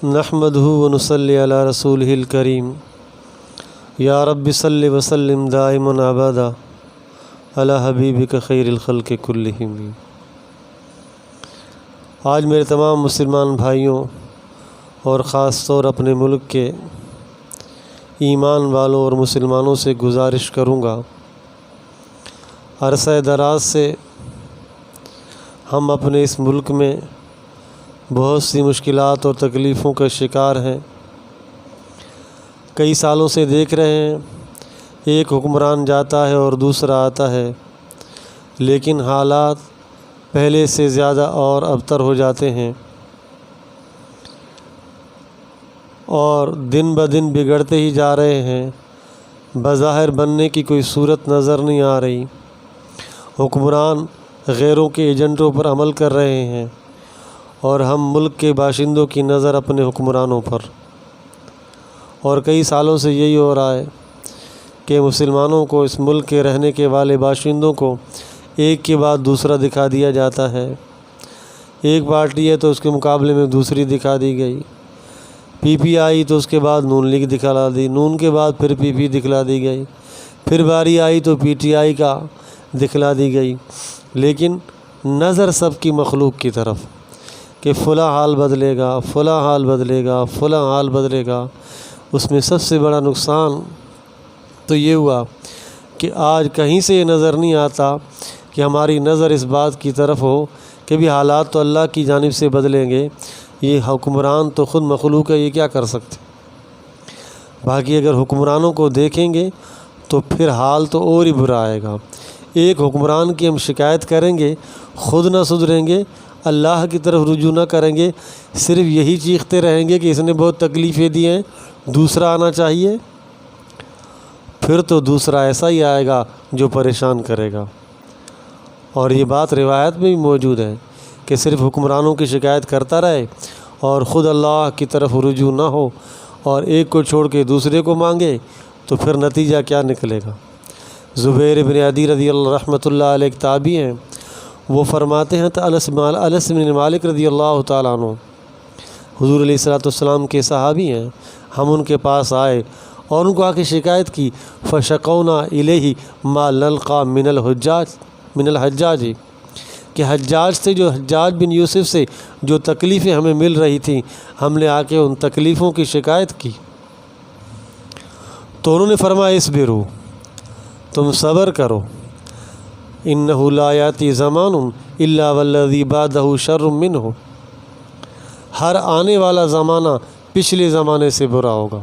نحمدہ ونصلی علی رسولہ الکریم یا رب صلی وسلم دائما ابدا علی حبیبک خیر الخلق کلہم۔ آج میرے تمام مسلمان بھائیوں اور خاص طور اپنے ملک کے ایمان والوں اور مسلمانوں سے گزارش کروں گا، عرصہ دراز سے ہم اپنے اس ملک میں بہت سی مشکلات اور تکلیفوں کا شکار ہیں۔ کئی سالوں سے دیکھ رہے ہیں ایک حکمران جاتا ہے اور دوسرا آتا ہے، لیکن حالات پہلے سے زیادہ اور ابتر ہو جاتے ہیں اور دن بدن بگڑتے ہی جا رہے ہیں۔ بظاہر بننے کی کوئی صورت نظر نہیں آ رہی۔ حکمران غیروں کے ایجنٹوں پر عمل کر رہے ہیں اور ہم ملک کے باشندوں کی نظر اپنے حکمرانوں پر، اور کئی سالوں سے یہی ہو رہا ہے کہ مسلمانوں کو، اس ملک کے رہنے کے والے باشندوں کو ایک کے بعد دوسرا دکھا دیا جاتا ہے۔ ایک پارٹی ہے تو اس کے مقابلے میں دوسری دکھا دی گئی، پی پی آئی تو اس کے بعد نون لیگ دکھلا دی، نون کے بعد پھر پی پی دکھلا دی گئی، پھر باری آئی تو پی ٹی آئی کا دکھلا دی گئی۔ لیکن نظر سب کی مخلوق کی طرف کہ فلاں حال بدلے گا، فلاں حال بدلے گا، فلاں حال بدلے گا۔ اس میں سب سے بڑا نقصان تو یہ ہوا کہ آج کہیں سے یہ نظر نہیں آتا کہ ہماری نظر اس بات کی طرف ہو کہ بھی حالات تو اللہ کی جانب سے بدلیں گے، یہ حکمران تو خود مخلوق ہے، یہ کیا کر سکتے۔ باقی اگر حکمرانوں کو دیکھیں گے تو پھر حال تو اور ہی برا آئے گا۔ ایک حکمران کی ہم شکایت کریں گے، خود نہ سدھریں گے، اللہ کی طرف رجوع نہ کریں گے، صرف یہی چیختے رہیں گے کہ اس نے بہت تکلیفیں دی ہیں، دوسرا آنا چاہیے، پھر تو دوسرا ایسا ہی آئے گا جو پریشان کرے گا۔ اور یہ بات روایت میں بھی موجود ہے کہ صرف حکمرانوں کی شکایت کرتا رہے اور خود اللہ کی طرف رجوع نہ ہو اور ایک کو چھوڑ کے دوسرے کو مانگے تو پھر نتیجہ کیا نکلے گا۔ زبیر بن عدی رضی اللہ رحمۃ اللہ علیہ ایک تابعی ہیں، وہ فرماتے ہیں تو انس بن مالک رضی اللہ تعالیٰ عنہ حضور علیہ الصلوۃ والسلام کے صحابی ہیں، ہم ان کے پاس آئے اور ان کو آ کے شکایت کی، فشقونا الیہ ما نلقى من الحجاج، کہ حجاج سے، جو حجاج بن یوسف سے جو تکلیفیں ہمیں مل رہی تھیں، ہم نے آ کے ان تکلیفوں کی شکایت کی تو انہوں نے فرمایا اصبروا، تم صبر کرو، انہ لا یاتی زمان الا والذی بعدہ شر منہ، ہر آنے والا زمانہ پچھلے زمانے سے برا ہوگا۔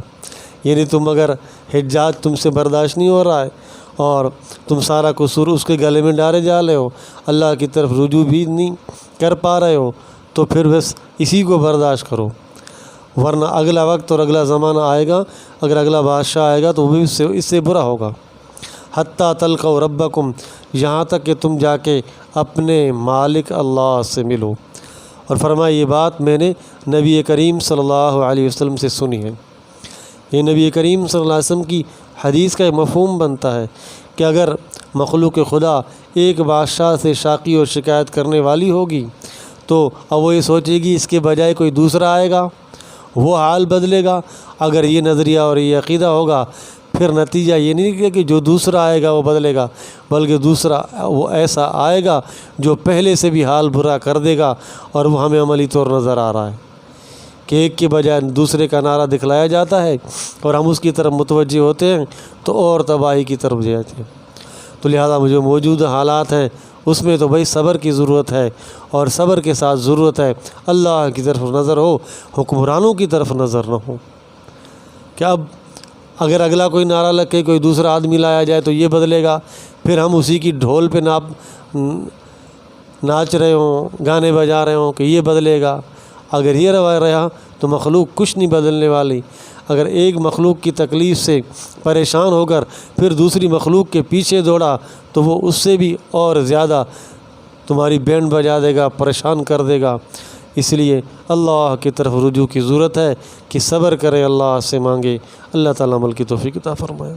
یعنی تم اگر حجاج تم سے برداشت نہیں ہو رہا ہے اور تم سارا قصور اس کے گلے میں ڈالے جا رہے ہو، اللہ کی طرف رجوع بھی نہیں کر پا رہے ہو، تو پھر بس اسی کو برداشت کرو، ورنہ اگلا وقت اور اگلا زمانہ آئے گا، اگر اگلا بادشاہ آئے گا تو وہ بھی اس سے برا ہوگا۔ حتیٰ تلقوا ربکم، یہاں تک کہ تم جا کے اپنے مالک اللہ سے ملو۔ اور فرمایا یہ بات میں نے نبی کریم صلی اللہ علیہ وسلم سے سنی ہے۔ یہ نبی کریم صلی اللہ علیہ وسلم کی حدیث کا ایک مفہوم بنتا ہے کہ اگر مخلوق خدا ایک بادشاہ سے شاکی اور شکایت کرنے والی ہوگی تو اب وہ یہ سوچے گی اس کے بجائے کوئی دوسرا آئے گا، وہ حال بدلے گا۔ اگر یہ نظریہ اور یہ عقیدہ ہوگا پھر نتیجہ یہ نہیں نکلے کہ جو دوسرا آئے گا وہ بدلے گا، بلکہ دوسرا وہ ایسا آئے گا جو پہلے سے بھی حال برا کر دے گا، اور وہ ہمیں عملی طور نظر آ رہا ہے کہ ایک کے بجائے دوسرے کا نعرہ دکھلایا جاتا ہے اور ہم اس کی طرف متوجہ ہوتے ہیں تو اور تباہی کی طرف جاتے ہیں۔ تو لہذا جو موجودہ حالات ہیں اس میں تو بھائی صبر کی ضرورت ہے، اور صبر کے ساتھ ضرورت ہے اللہ کی طرف نظر ہو، حکمرانوں کی طرف نظر نہ ہو کہ اب اگر اگلا کوئی نعرہ لگ کے کوئی دوسرا آدمی لایا جائے تو یہ بدلے گا، پھر ہم اسی کی ڈھول پہ ناچ رہے ہوں، گانے بجا رہے ہوں کہ یہ بدلے گا۔ اگر یہ روایہ رہا تو مخلوق کچھ نہیں بدلنے والی۔ اگر ایک مخلوق کی تکلیف سے پریشان ہو کر پھر دوسری مخلوق کے پیچھے دوڑا تو وہ اس سے بھی اور زیادہ تمہاری بینڈ بجا دے گا، پریشان کر دے گا۔ اس لیے اللہ کی طرف رجوع کی ضرورت ہے کہ صبر کریں، اللہ سے مانگے، اللہ تعالیٰ عمل کی توفیق عطا فرمائے۔